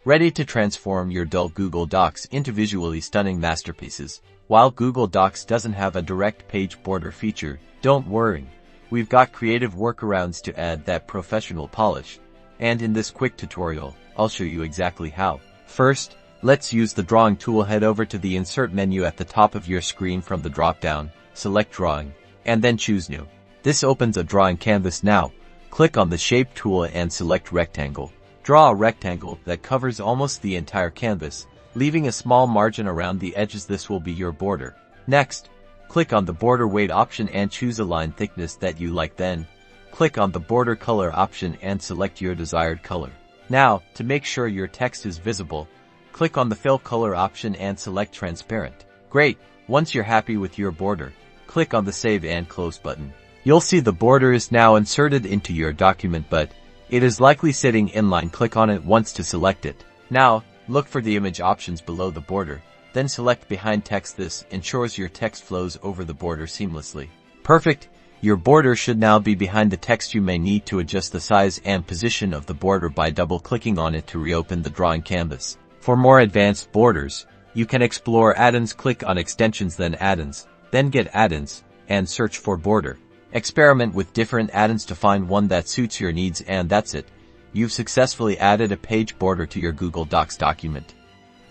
ready to transform your dull Google Docs into visually stunning masterpieces. While Google Docs doesn't have a direct page border feature, don't worry. We've got creative workarounds to add that professional polish. And in this quick tutorial, I'll show you exactly how. First, let's use the drawing tool. Head over to the insert menu at the top of your screen. From the drop-down, select drawing, and then choose new. This opens a drawing canvas. Now, click on the shape tool and select rectangle. Draw a rectangle that covers almost the entire canvas, leaving a small margin around the edges. This will be your border. Next, click on the border weight option and choose a line thickness that you like. Then, click on the border color option and select your desired color. Now, to make sure your text is visible, click on the fill color option and select transparent. Great! Once you're happy with your border, click on the Save and Close button. You'll see the border is now inserted into your document, but it is likely sitting inline. Click on it once to select it. Now, look for the image options below the border, then select behind text. This ensures your text flows over the border seamlessly. Perfect! Your border should now be behind the text. You may need to adjust the size and position of the border by double-clicking on it to reopen the drawing canvas. For more advanced borders, you can explore add-ons. Click on extensions, then add-ons, then get add-ons, and search for border. Experiment with different add-ons to find one that suits your needs, and that's it. You've successfully added a page border to your Google Docs document.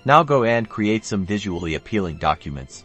Now go and create some visually appealing documents.